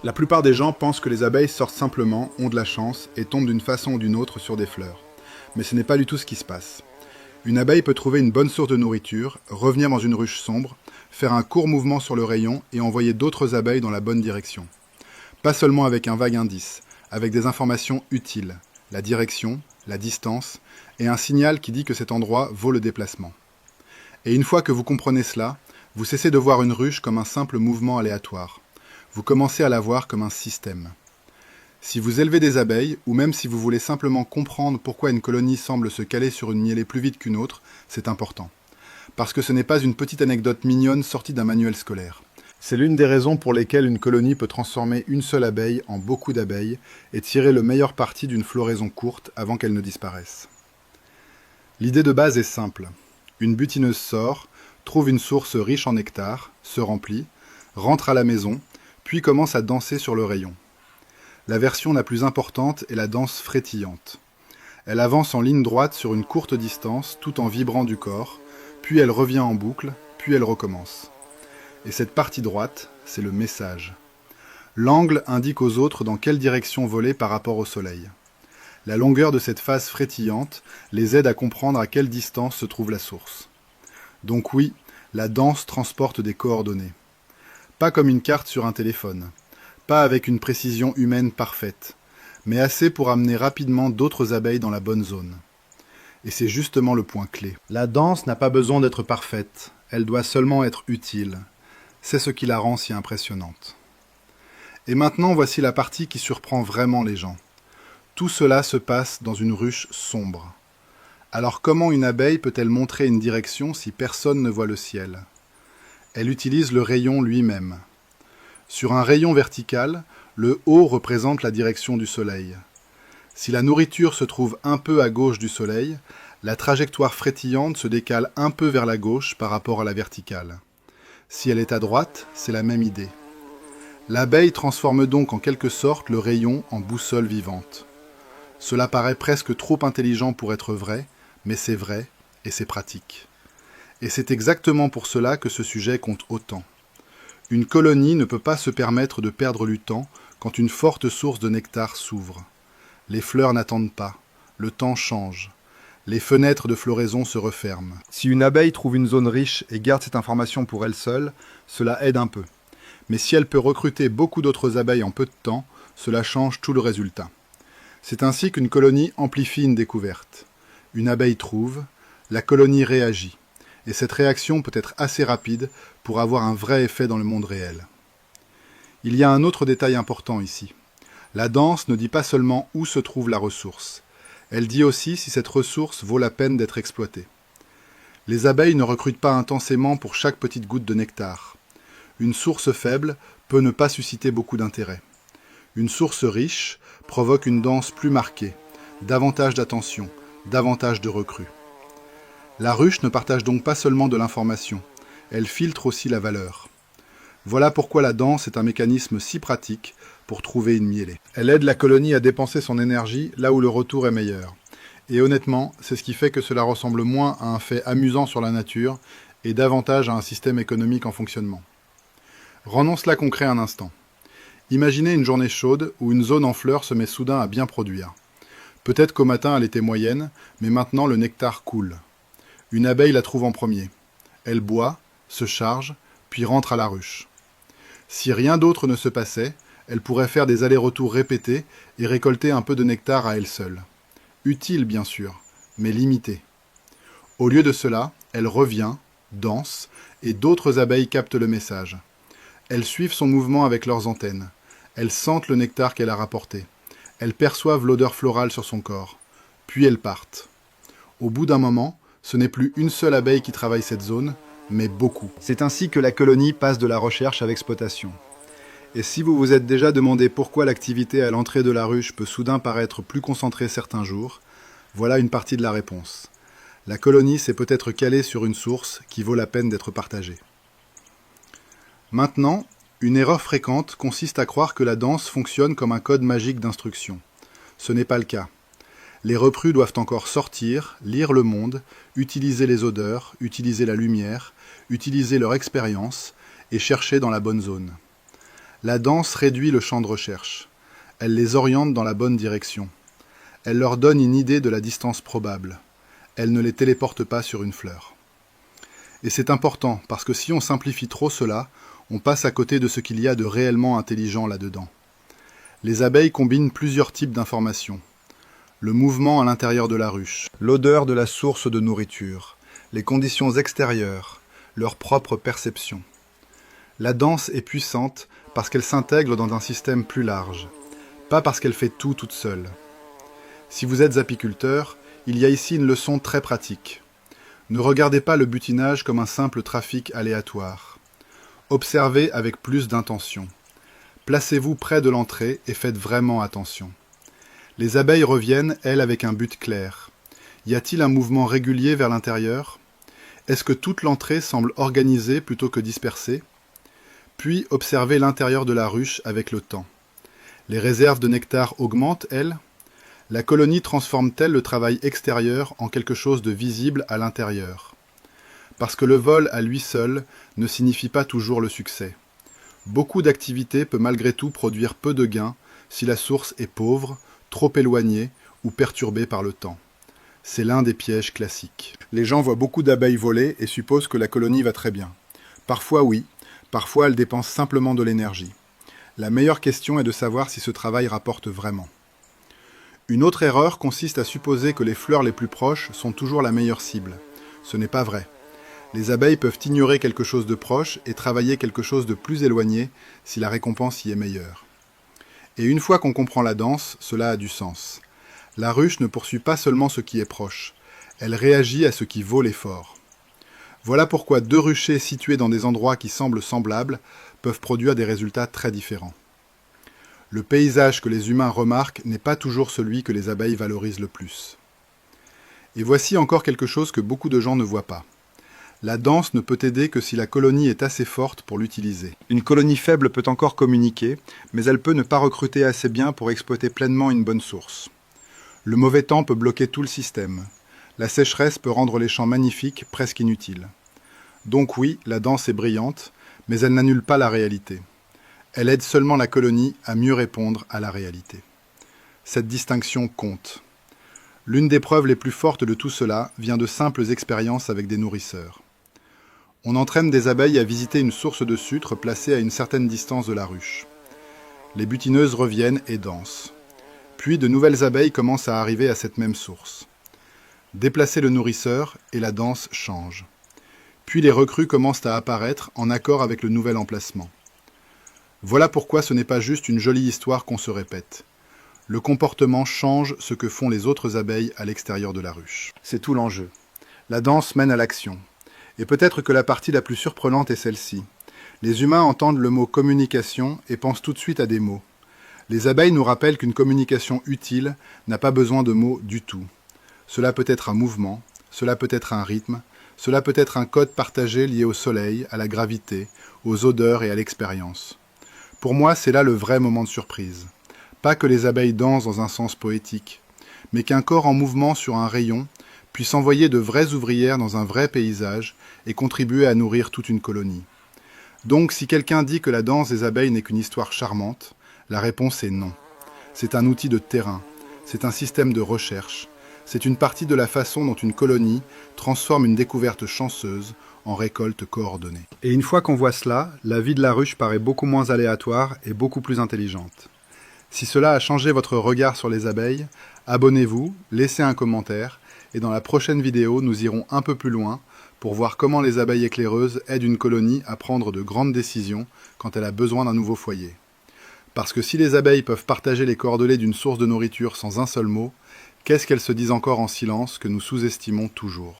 La plupart des gens pensent que les abeilles sortent simplement, ont de la chance et tombent d'une façon ou d'une autre sur des fleurs. Mais ce n'est pas du tout ce qui se passe. Une abeille peut trouver une bonne source de nourriture, revenir dans une ruche sombre, faire un court mouvement sur le rayon et envoyer d'autres abeilles dans la bonne direction. Pas seulement avec un vague indice, avec des informations utiles, la direction, la distance et un signal qui dit que cet endroit vaut le déplacement. Et une fois que vous comprenez cela, vous cessez de voir une ruche comme un simple mouvement aléatoire. Vous commencez à la voir comme un système. Si vous élevez des abeilles, ou même si vous voulez simplement comprendre pourquoi une colonie semble se caler sur une mielée plus vite qu'une autre, c'est important. Parce que ce n'est pas une petite anecdote mignonne sortie d'un manuel scolaire. C'est l'une des raisons pour lesquelles une colonie peut transformer une seule abeille en beaucoup d'abeilles et tirer le meilleur parti d'une floraison courte avant qu'elle ne disparaisse. L'idée de base est simple. Une butineuse sort, trouve une source riche en nectar, se remplit, rentre à la maison, puis commence à danser sur le rayon. La version la plus importante est la danse frétillante. Elle avance en ligne droite sur une courte distance tout en vibrant du corps, puis elle revient en boucle, puis elle recommence. Et cette partie droite, c'est le message. L'angle indique aux autres dans quelle direction voler par rapport au soleil. La longueur de cette phase frétillante les aide à comprendre à quelle distance se trouve la source. Donc oui, la danse transporte des coordonnées. Pas comme une carte sur un téléphone, pas avec une précision humaine parfaite, mais assez pour amener rapidement d'autres abeilles dans la bonne zone. Et c'est justement le point clé. La danse n'a pas besoin d'être parfaite, elle doit seulement être utile. C'est ce qui la rend si impressionnante. Et maintenant, voici la partie qui surprend vraiment les gens. Tout cela se passe dans une ruche sombre. Alors comment une abeille peut-elle montrer une direction si personne ne voit le ciel ? Elle utilise le rayon lui-même. Sur un rayon vertical, le haut représente la direction du soleil. Si la nourriture se trouve un peu à gauche du soleil, la trajectoire frétillante se décale un peu vers la gauche par rapport à la verticale. Si elle est à droite, c'est la même idée. L'abeille transforme donc en quelque sorte le rayon en boussole vivante. Cela paraît presque trop intelligent pour être vrai, mais c'est vrai et c'est pratique. Et c'est exactement pour cela que ce sujet compte autant. Une colonie ne peut pas se permettre de perdre du temps quand une forte source de nectar s'ouvre. Les fleurs n'attendent pas, le temps change. Les fenêtres de floraison se referment. Si une abeille trouve une zone riche et garde cette information pour elle seule, cela aide un peu. Mais si elle peut recruter beaucoup d'autres abeilles en peu de temps, cela change tout le résultat. C'est ainsi qu'une colonie amplifie une découverte. Une abeille trouve, la colonie réagit. Et cette réaction peut être assez rapide pour avoir un vrai effet dans le monde réel. Il y a un autre détail important ici. La danse ne dit pas seulement où se trouve la ressource. Elle dit aussi si cette ressource vaut la peine d'être exploitée. Les abeilles ne recrutent pas intensément pour chaque petite goutte de nectar. Une source faible peut ne pas susciter beaucoup d'intérêt. Une source riche provoque une danse plus marquée, davantage d'attention, davantage de recrues. La ruche ne partage donc pas seulement de l'information, elle filtre aussi la valeur. Voilà pourquoi la danse est un mécanisme si pratique pour trouver une mielée. Elle aide la colonie à dépenser son énergie là où le retour est meilleur. Et honnêtement, c'est ce qui fait que cela ressemble moins à un fait amusant sur la nature et davantage à un système économique en fonctionnement. Rendons cela concret un instant. Imaginez une journée chaude où une zone en fleurs se met soudain à bien produire. Peut-être qu'au matin elle était moyenne, mais maintenant le nectar coule. Une abeille la trouve en premier. Elle boit, se charge, puis rentre à la ruche. Si rien d'autre ne se passait, elle pourrait faire des allers-retours répétés et récolter un peu de nectar à elle seule. Utile, bien sûr, mais limité. Au lieu de cela, elle revient, danse, et d'autres abeilles captent le message. Elles suivent son mouvement avec leurs antennes. Elles sentent le nectar qu'elle a rapporté. Elles perçoivent l'odeur florale sur son corps. Puis elles partent. Au bout d'un moment, ce n'est plus une seule abeille qui travaille cette zone, mais beaucoup. C'est ainsi que la colonie passe de la recherche à l'exploitation. Et si vous vous êtes déjà demandé pourquoi l'activité à l'entrée de la ruche peut soudain paraître plus concentrée certains jours, voilà une partie de la réponse. La colonie s'est peut-être calée sur une source qui vaut la peine d'être partagée. Maintenant, une erreur fréquente consiste à croire que la danse fonctionne comme un code magique d'instruction. Ce n'est pas le cas. Les reprues doivent encore sortir, lire le monde, utiliser les odeurs, utiliser la lumière, utiliser leur expérience et chercher dans la bonne zone. La danse réduit le champ de recherche. Elle les oriente dans la bonne direction. Elle leur donne une idée de la distance probable. Elle ne les téléporte pas sur une fleur. Et c'est important, parce que si on simplifie trop cela, on passe à côté de ce qu'il y a de réellement intelligent là-dedans. Les abeilles combinent plusieurs types d'informations. Le mouvement à l'intérieur de la ruche, l'odeur de la source de nourriture, les conditions extérieures, leur propre perception. La danse est puissante parce qu'elle s'intègre dans un système plus large, pas parce qu'elle fait tout toute seule. Si vous êtes apiculteur, il y a ici une leçon très pratique. Ne regardez pas le butinage comme un simple trafic aléatoire. Observez avec plus d'intention. Placez-vous près de l'entrée et faites vraiment attention. Les abeilles reviennent, elles, avec un but clair. Y a-t-il un mouvement régulier vers l'intérieur? Est-ce que toute l'entrée semble organisée plutôt que dispersée? Puis observez l'intérieur de la ruche avec le temps. Les réserves de nectar augmentent, elles? La colonie transforme-t-elle le travail extérieur en quelque chose de visible à l'intérieur? Parce que le vol à lui seul ne signifie pas toujours le succès. Beaucoup d'activités peut malgré tout produire peu de gains si la source est pauvre, trop éloignée ou perturbée par le temps. C'est l'un des pièges classiques. Les gens voient beaucoup d'abeilles voler et supposent que la colonie va très bien. Parfois oui, parfois elle dépense simplement de l'énergie. La meilleure question est de savoir si ce travail rapporte vraiment. Une autre erreur consiste à supposer que les fleurs les plus proches sont toujours la meilleure cible. Ce n'est pas vrai. Les abeilles peuvent ignorer quelque chose de proche et travailler quelque chose de plus éloigné si la récompense y est meilleure. Et une fois qu'on comprend la danse, cela a du sens. La ruche ne poursuit pas seulement ce qui est proche, elle réagit à ce qui vaut l'effort. Voilà pourquoi deux ruchers situés dans des endroits qui semblent semblables peuvent produire des résultats très différents. Le paysage que les humains remarquent n'est pas toujours celui que les abeilles valorisent le plus. Et voici encore quelque chose que beaucoup de gens ne voient pas. La danse ne peut aider que si la colonie est assez forte pour l'utiliser. Une colonie faible peut encore communiquer, mais elle peut ne pas recruter assez bien pour exploiter pleinement une bonne source. Le mauvais temps peut bloquer tout le système. La sécheresse peut rendre les champs magnifiques presque inutiles. Donc oui, la danse est brillante, mais elle n'annule pas la réalité. Elle aide seulement la colonie à mieux répondre à la réalité. Cette distinction compte. L'une des preuves les plus fortes de tout cela vient de simples expériences avec des nourrisseurs. On entraîne des abeilles à visiter une source de sucre placée à une certaine distance de la ruche. Les butineuses reviennent et dansent. Puis de nouvelles abeilles commencent à arriver à cette même source. Déplacez le nourrisseur et la danse change. Puis les recrues commencent à apparaître en accord avec le nouvel emplacement. Voilà pourquoi ce n'est pas juste une jolie histoire qu'on se répète. Le comportement change ce que font les autres abeilles à l'extérieur de la ruche. C'est tout l'enjeu. La danse mène à l'action. Et peut-être que la partie la plus surprenante est celle-ci. Les humains entendent le mot communication et pensent tout de suite à des mots. Les abeilles nous rappellent qu'une communication utile n'a pas besoin de mots du tout. Cela peut être un mouvement, cela peut être un rythme, cela peut être un code partagé lié au soleil, à la gravité, aux odeurs et à l'expérience. Pour moi, c'est là le vrai moment de surprise. Pas que les abeilles dansent dans un sens poétique, mais qu'un corps en mouvement sur un rayon puisse envoyer de vraies ouvrières dans un vrai paysage et contribuer à nourrir toute une colonie. Donc, si quelqu'un dit que la danse des abeilles n'est qu'une histoire charmante, la réponse est non. C'est un outil de terrain, c'est un système de recherche, c'est une partie de la façon dont une colonie transforme une découverte chanceuse en récolte coordonnée. Et une fois qu'on voit cela, la vie de la ruche paraît beaucoup moins aléatoire et beaucoup plus intelligente. Si cela a changé votre regard sur les abeilles, abonnez-vous, laissez un commentaire, et dans la prochaine vidéo, nous irons un peu plus loin pour voir comment les abeilles éclaireuses aident une colonie à prendre de grandes décisions quand elle a besoin d'un nouveau foyer. Parce que si les abeilles peuvent partager les coordonnées d'une source de nourriture sans un seul mot, qu'est-ce qu'elles se disent encore en silence que nous sous-estimons toujours ?